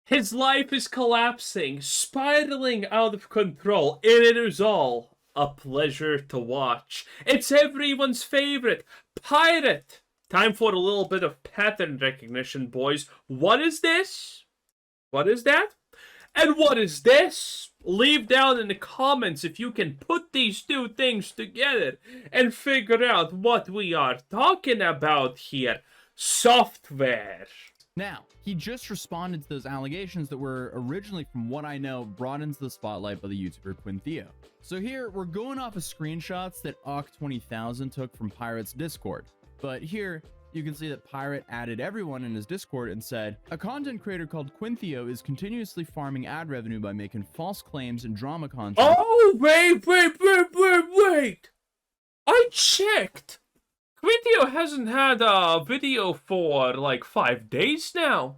His life is collapsing, spiraling out of control, and it is all a pleasure to watch. It's everyone's favorite, Pirate. Time for a little bit of pattern recognition, boys. What is this? What is that? And what is this? Leave down in the comments if you can put these two things together and figure out what we are talking about here. Software. Now, he just responded to those allegations that were originally, from what I know, brought into the spotlight by the YouTuber Quintheo. So here, we're going off of screenshots that Ock20000 took from Pirate's Discord. But here, you can see that Pirate added everyone in his Discord and said, a content creator called Quintheo is continuously farming ad revenue by making false claims and drama content. Oh, wait. I checked. Quintheo hasn't had a video for like 5 days now.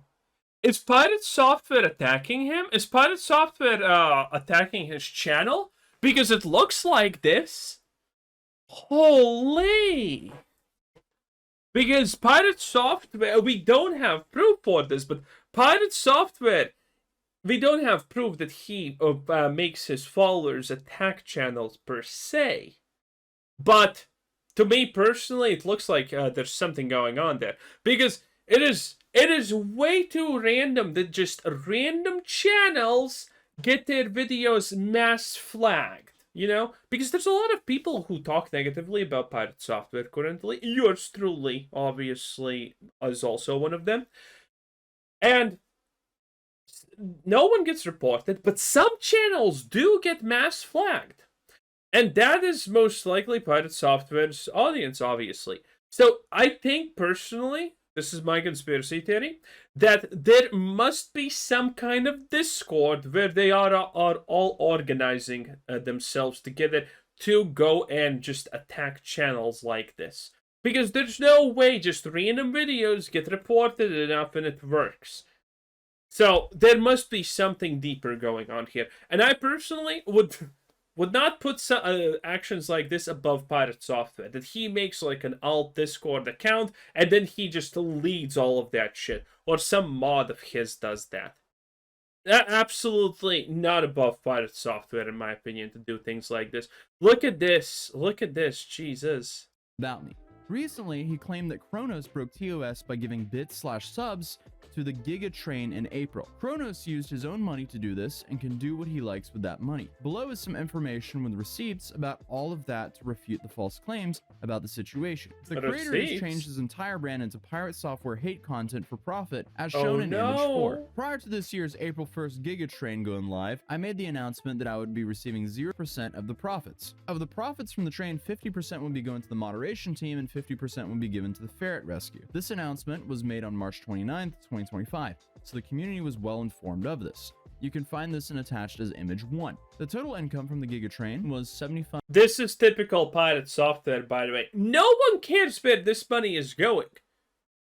Is Pirate Software attacking him? Is Pirate Software attacking his channel? Because it looks like this. Holy. Because Pirate Software, we don't have proof for this, but Pirate Software, we don't have proof that he makes his followers attack channels per se. But to me personally, it looks like there's something going on there. Because it is way too random that just random channels get their videos mass flagged. You know, because there's a lot of people who talk negatively about Pirate Software currently. Yours truly, obviously, is also one of them. And no one gets reported, but some channels do get mass flagged. And that is most likely Pirate Software's audience, obviously. So I think, personally, this is my conspiracy theory, that there must be some kind of Discord where they are all organizing themselves together to go and just attack channels like this. Because there's no way just random videos get reported enough and it works. So there must be something deeper going on here. And I personally would not put actions like this above Pirate Software. That he makes like an alt Discord account and then he just leads all of that shit. Or some mod of his does that. Absolutely not above Pirate Software, in my opinion, to do things like this. Look at this. Look at this. Jesus. About me. Recently, he claimed that Kronos broke TOS by giving bits/subs to the Giga Train in April. Kronos used his own money to do this and can do what he likes with that money. Below is some information with receipts about all of that to refute the false claims about the situation. The creator has changed his entire brand into Pirate Software hate content for profit, as shown in image 4. Prior to this year's April 1st Giga Train going live, I made the announcement that I would be receiving 0% of the profits. Of the profits from the train, 50% would be going to the moderation team and 50% would be given to the ferret rescue. This announcement was made on March 29th, 2025, so the community was well informed of this. You can find this and attached as image 1. The total income from the Giga Train was 75. This is typical Pirate Software, by the way. No one cares where this money is going.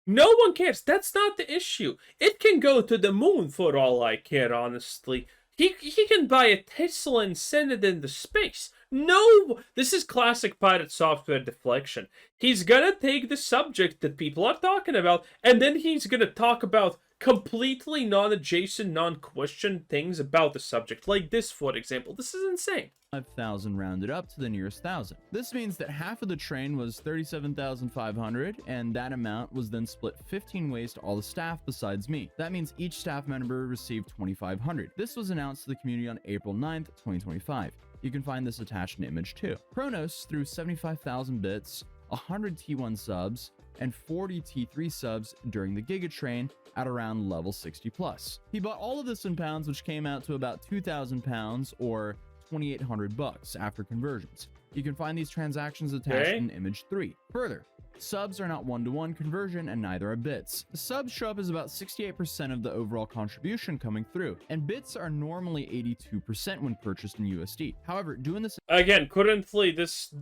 No one cares. That's not the issue. It can go to the moon for all I care, honestly. He can buy a Tesla and send it into space. No, this is classic Pirate Software deflection. He's gonna take the subject that people are talking about, and then he's gonna talk about completely non-adjacent, non-question things about the subject. Like this, for example. This is insane. 5,000 rounded up to the nearest thousand. This means that half of the train was 37,500, and that amount was then split 15 ways to all the staff besides me. That means each staff member received 2,500. This was announced to the community on April 9th, 2025. You can find this attached in image 2. Kronos threw 75,000 bits, 100 T1 subs, and 40 T3 subs during the Giga Train at around level 60 plus. He bought all of this in pounds, which came out to about 2,000 pounds or 2,800 bucks after conversions. You can find these transactions attached in image 3. Further, subs are not one-to-one conversion and neither are bits. The subs show up as about 68% of the overall contribution coming through, and bits are normally 82% when purchased in USD. However, doing this again, currently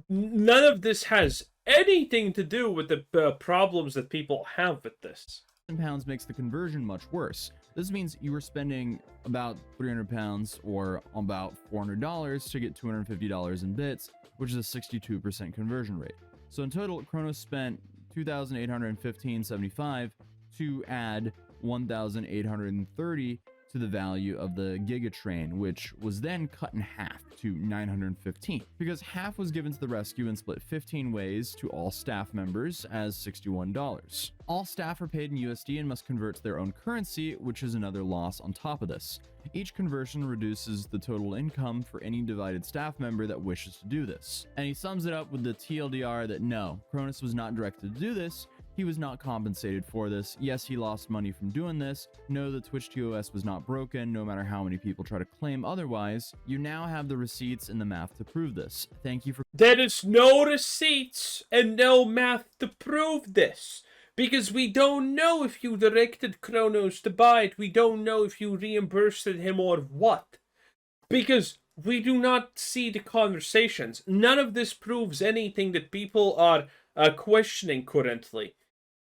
none of this has anything to do with the problems that people have with this. in pounds makes the conversion much worse. This means you were spending about 300 pounds or about $400 to get $250 in bits, which is a 62% conversion rate. So in total, Kronos spent $2,815.75 to add 1,830 to the value of the Gigatrain, which was then cut in half to 915, because half was given to the rescue and split 15 ways to all staff members as $61. All staff are paid in USD and must convert to their own currency, which is another loss on top of this. Each conversion reduces the total income for any divided staff member that wishes to do this. And he sums it up with the TLDR that no, Cronus was not directed to do this. He was not compensated for this. Yes, he lost money from doing this. No, the Twitch TOS was not broken, no matter how many people try to claim otherwise. You now have the receipts and the math to prove this. Thank you for— There is no receipts and no math to prove this. Because we don't know if you directed Kronos to buy it. We don't know if you reimbursed him or what. Because we do not see the conversations. None of this proves anything that people are questioning currently.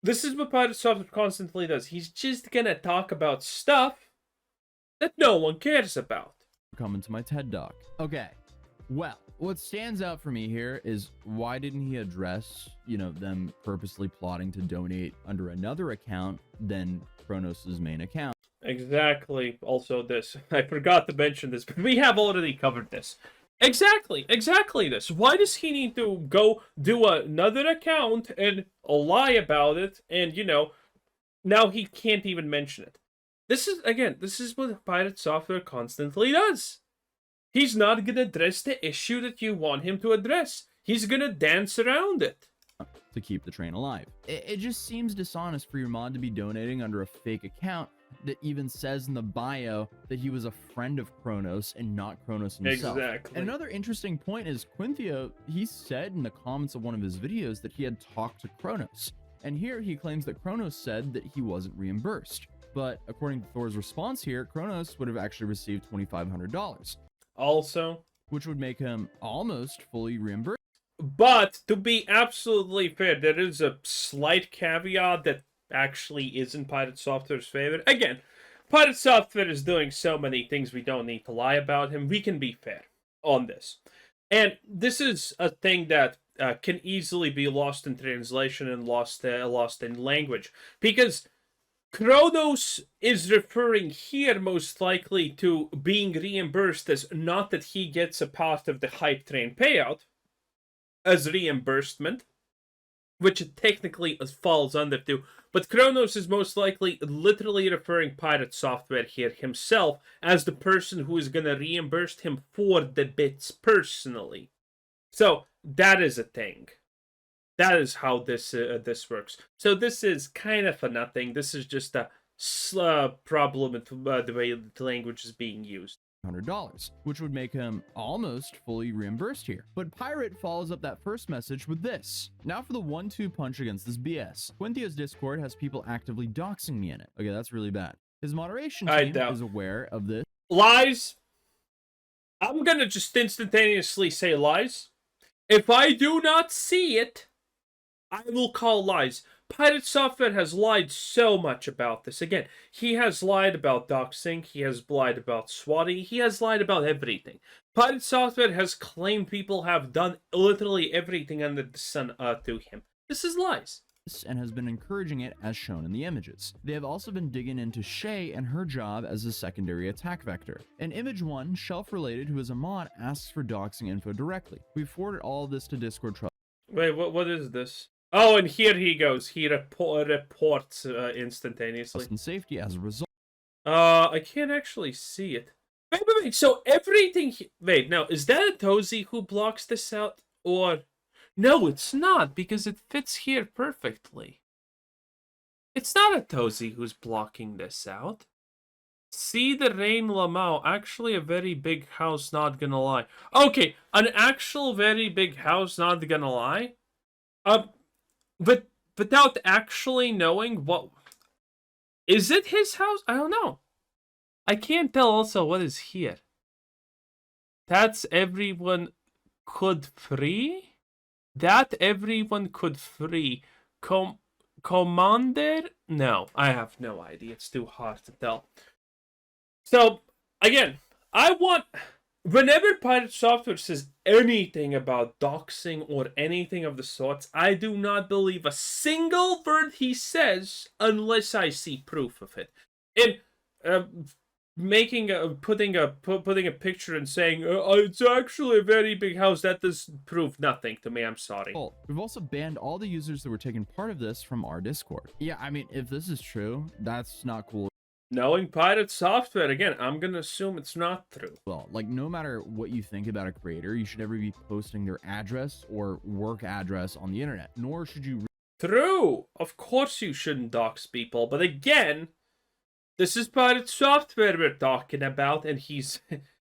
This is what Pirate Software constantly does. He's just gonna talk about stuff that no one cares about. coming to my TED Talk. Okay, well, what stands out for me here is why didn't he address, them purposely plotting to donate under another account than Kronos's main account? Exactly. Also this. I forgot to mention this, but we have already covered this. Exactly this. Why does he need to go do another account and lie about it and, now he can't even mention it? This is what Pirate Software constantly does. He's not gonna address the issue that you want him to address. He's gonna dance around it. To keep the train alive. It just seems dishonest for your mod to be donating under a fake account that even says in the bio that he was a friend of Kronos and not Kronos himself. Exactly. And another interesting point is Quinthio, he said in the comments of one of his videos that he had talked to Kronos. And here he claims that Kronos said that he wasn't reimbursed. But according to Thor's response here, Kronos would have actually received $2,500. Also, which would make him almost fully reimbursed. But to be absolutely fair, there is a slight caveat that actually is in Pirate Software's favor. Again, Pirate Software is doing so many things we don't need to lie about him. We can be fair on this. And this is a thing that can easily be lost in translation and lost in language. Because Kronos is referring here most likely to being reimbursed as not that he gets a part of the hype train payout as reimbursement, which it technically falls under too. But Kronos is most likely literally referring Pirate Software here himself as the person who is going to reimburse him for the bits personally. So that is a thing. That is how this works. So this is kind of a nothing. This is just a problem with the way the language is being used. $100, which would make him almost fully reimbursed here. But Pirate follows up that first message with this. Now for the 1-2 punch against this BS. Quinthio's Discord has people actively doxing me in it. Okay, that's really bad. His moderation team is aware of this. Lies. I'm gonna just instantaneously say lies. If I do not see it, I will call lies. Pirate Software has lied so much about this. Again, he has lied about doxing, he has lied about swatting, he has lied about everything. Pirate Software has claimed people have done literally everything under the sun to him. This is lies. And has been encouraging it as shown in the images. They have also been digging into Shay and her job as a secondary attack vector. In image 1, Shelf Related, who is a mod, asks for doxing info directly. We forwarded all of this to Discord. Wait, what is this? Oh, and here he goes. He reports instantaneously. And safety as a result. I can't actually see it. Wait. So everything... Wait, no. Is that a Tozy who blocks this out? Or... No, it's not, because it fits here perfectly. It's not a Tozy who's blocking this out. See the Rain Lamau. Actually a very big house, not gonna lie. Okay, an actual very big house, not gonna lie. But without actually knowing what... Is it his house? I don't know. I can't tell also what is here. That's everyone could free? That everyone could free. Commander? No, I have no idea. It's too hard to tell. So, again, I want... whenever Pirate Software says anything about doxing or anything of the sorts, I do not believe a single word he says unless I see proof of it. And putting a picture and saying it's actually a very big house, that does prove nothing to me. I'm sorry. We've also banned all the users that were taking part of this from our Discord. Yeah, I mean, if this is true, that's not cool. Knowing Pirate Software, again, I'm gonna assume it's not true. Well, like, no matter what you think about a creator, you should never be posting their address or work address on the internet, nor should you. True. Of course you shouldn't dox people, but again, this is Pirate Software we're talking about, and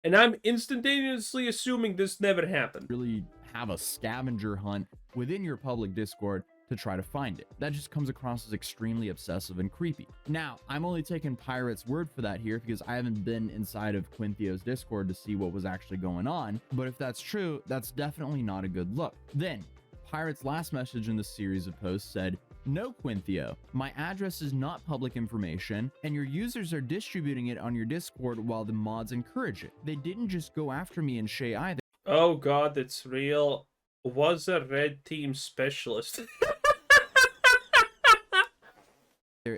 and I'm instantaneously assuming this never happened. Really have a scavenger hunt within your public Discord to try to find it. That just comes across as extremely obsessive and creepy. Now, I'm only taking Pirate's word for that here because I haven't been inside of Quinthio's Discord to see what was actually going on, but if that's true, that's definitely not a good look. Then, Pirate's last message in this series of posts said, "No, Quinthio, my address is not public information, and your users are distributing it on your Discord while the mods encourage it. They didn't just go after me and Shay either." Oh god, it's real. Was a red team specialist.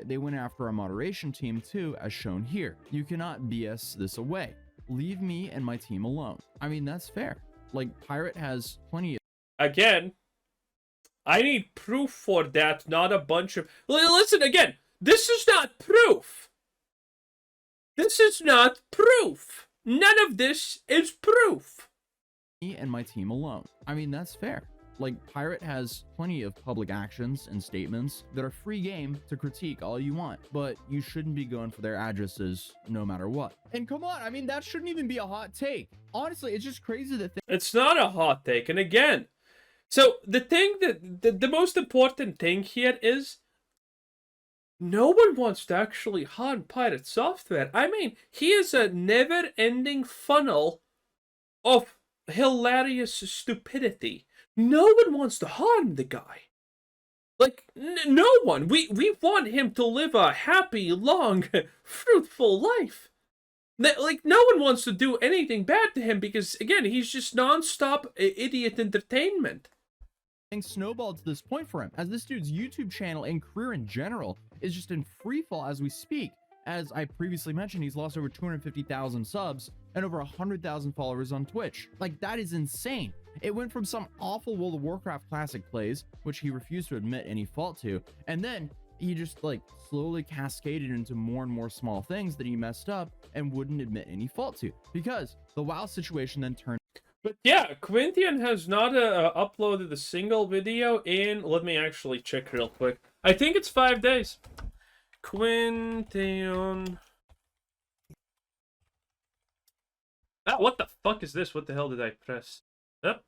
They went after our moderation team too, as shown here. You cannot BS this away. Leave me and my team alone. I mean, that's fair. Like, Pirate has plenty of... Again, I need proof for that, not a bunch of... Listen, again, this is not proof. This is not proof. None of this is proof. Me and my team alone. I mean, that's fair. Like, Pirate has plenty of public actions and statements that are free game to critique all you want, but you shouldn't be going for their addresses no matter what. And come on, I mean, that shouldn't even be a hot take. Honestly, it's just crazy that it's not a hot take. And again, so the thing that the most important thing here is no one wants to actually harm Pirate Software. I mean, he is a never-ending funnel of hilarious stupidity. No one wants to harm the guy. Like, no one. We want him to live a happy, long, fruitful life. Like, no one wants to do anything bad to him because, again, he's just non-stop idiot entertainment. Things snowballed to this point for him, as this dude's YouTube channel and career in general is just in freefall as we speak. As I previously mentioned, he's lost over 250,000 subs and over 100,000 followers on Twitch. Like, that is insane. It went from some awful World of Warcraft classic plays, which he refused to admit any fault to, and then he just, like, slowly cascaded into more and more small things that he messed up and wouldn't admit any fault to, because the WoW situation then turned. But yeah, Quintian has not uploaded a single video in, let me actually check real quick. I think it's 5 days. Quintian. Ah, what the fuck is this? What the hell did I press? Yep.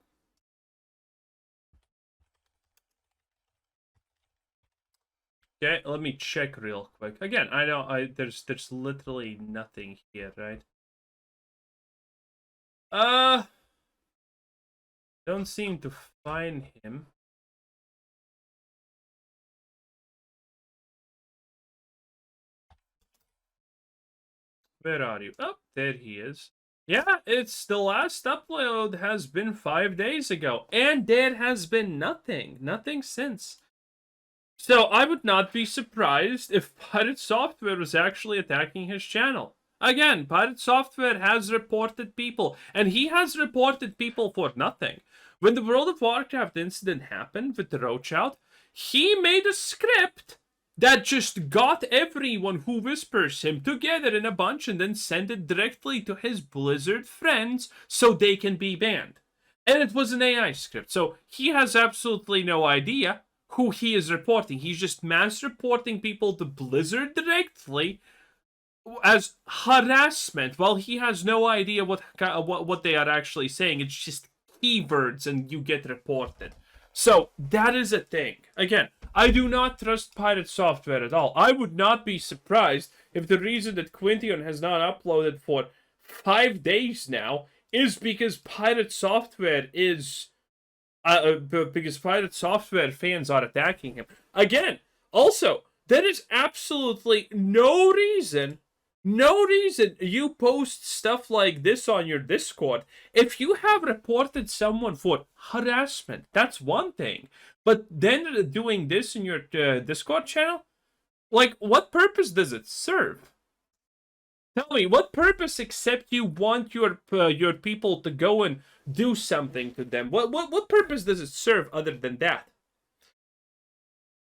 Okay, let me check real quick. Again, I know there's literally nothing here, right? Don't seem to find him. Where are you? Oh, there he is. Yeah, it's the last upload has been 5 days ago, and there has been nothing since. So I would not be surprised if Pirate Software was actually attacking his channel. Again, Pirate Software has reported people, and he has reported people for nothing. When the World of Warcraft incident happened with the Roach Out, he made a script that just got everyone who whispers him together in a bunch and then sent it directly to his Blizzard friends so they can be banned. And it was an AI script, so he has absolutely no idea who he is reporting. He's just mass reporting people to Blizzard directly as harassment while he has no idea what they are actually saying. It's just keywords and you get reported. So that is a thing. Again, I do not trust Pirate Software at all. I would not be surprised if the reason that Quintian has not uploaded for 5 days now is because Pirate Software is... because Pirate Software fans are attacking him. Again, also, there is absolutely no reason No reason you post stuff like this on your Discord. If you have reported someone for harassment, that's one thing. But then doing this in your Discord channel, like, what purpose does it serve? Tell me, what purpose except you want your people to go and do something to them? What purpose does it serve other than that?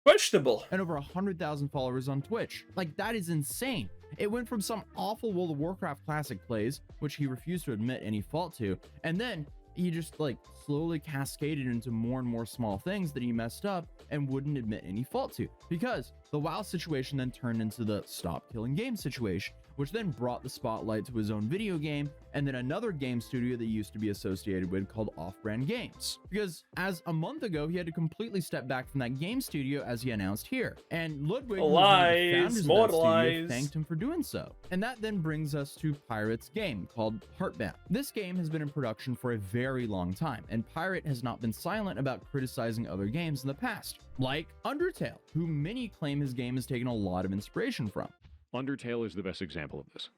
Questionable. And over 100,000 followers on Twitch. Like, that is insane. It went from some awful World of Warcraft classic plays, which he refused to admit any fault to, and then he just like slowly cascaded into more and more small things that he messed up and wouldn't admit any fault to, because the WoW situation then turned into the stop killing game situation, which then brought the spotlight to his own video game and then another game studio that he used to be associated with called Off-Brand Games. Because as a month ago, he had to completely step back from that game studio, as he announced here. And Ludwig, who was one of the founders of that studio, thanked him for doing so. And that then brings us to Pirate's game called Heartbound. This game has been in production for a very long time, and Pirate has not been silent about criticizing other games in the past, like Undertale, who many claim his game has taken a lot of inspiration from. Undertale is the best example of this.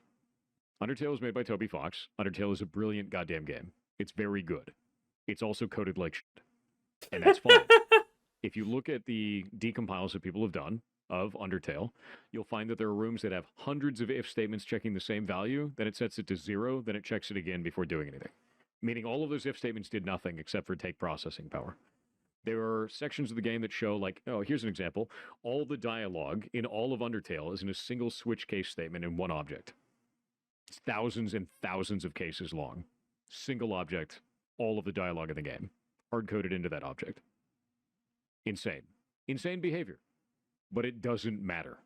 Undertale was made by Toby Fox. Undertale is a brilliant goddamn game. It's very good. It's also coded like shit. And that's fine. If you look at the decompiles that people have done of Undertale, you'll find that there are rooms that have hundreds of if statements checking the same value, then it sets it to 0, then it checks it again before doing anything. Meaning all of those if statements did nothing except for take processing power. There are sections of the game that show, like, oh, here's an example. All the dialogue in all of Undertale is in a single switch case statement in one object. It's thousands and thousands of cases long. Single object, all of the dialogue in the game, hard-coded into that object. Insane. Insane behavior. But it doesn't matter.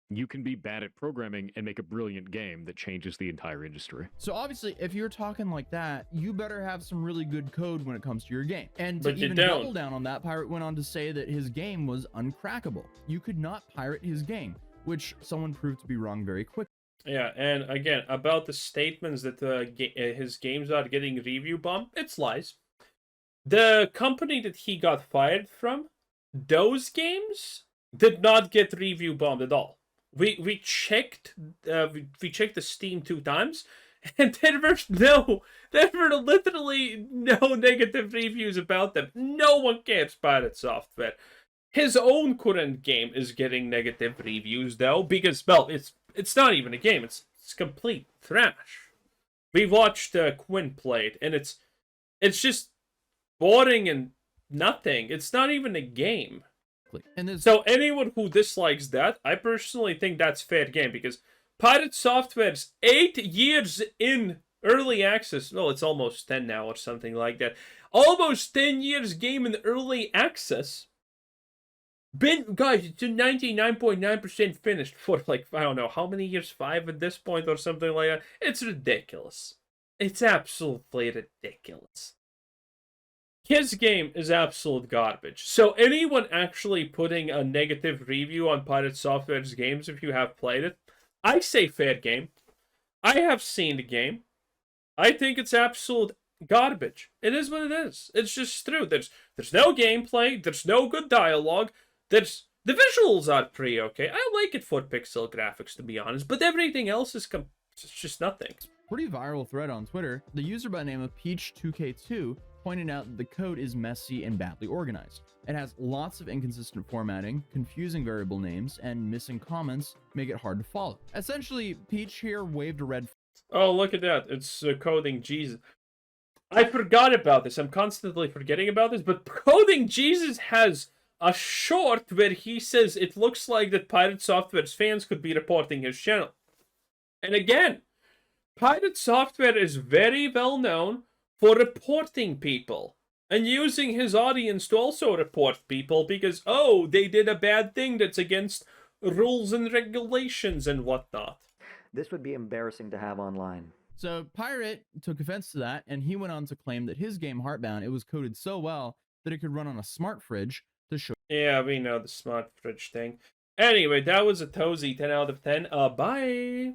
You can be bad at programming and make a brilliant game that changes the entire industry. So obviously, if you're talking like that, you better have some really good code when it comes to your game. And to even double down on that, Pirate went on to say that his game was uncrackable. You could not pirate his game, which someone proved to be wrong very quickly. Yeah, and again, about the statements that his games are getting review bombed, it's lies. The company that he got fired from, those games did not get review bombed at all. We checked the Steam 2 times, and there were literally no negative reviews about them. No one cares Pirate Software. His own current game is getting negative reviews though, because well, it's not even a game. It's complete trash. We watched Quinn play it, and it's just boring and nothing. It's not even a game. And so anyone who dislikes that, I personally think that's fair game, because Pirate Software's 8 years in early access, well, it's almost 10 now or something like that, almost 10 years game in early access, guys, it's a 99.9% finished for like, I don't know, how many years, 5 at this point or something like that. It's ridiculous. It's absolutely ridiculous. His game is absolute garbage. So anyone actually putting a negative review on Pirate Software's games, if you have played it, I say fair game. I have seen the game. I think it's absolute garbage. It is what it is. It's just true. There's no gameplay. There's no good dialogue. The visuals are pretty okay. I like it for pixel graphics, to be honest, but everything else is it's just nothing. Pretty viral thread on Twitter. The user by the name of Peach2K2 pointed out that the code is messy and badly organized. It has lots of inconsistent formatting, confusing variable names, and missing comments make it hard to follow. Essentially, Peach here waved a red. Oh, look at that. It's Coding Jesus. I forgot about this. I'm constantly forgetting about this, but Coding Jesus has a short where he says it looks like that Pirate Software's fans could be reporting his channel. And again, Pirate Software is very well known for reporting people and using his audience to also report people because, oh, they did a bad thing that's against rules and regulations and whatnot. This would be embarrassing to have online. So Pirate took offense to that, and he went on to claim that his game Heartbound, it was coded so well that it could run on a smart fridge to show. Yeah, we know the smart fridge thing. Anyway, that was a Tozy 10 out of 10. Bye!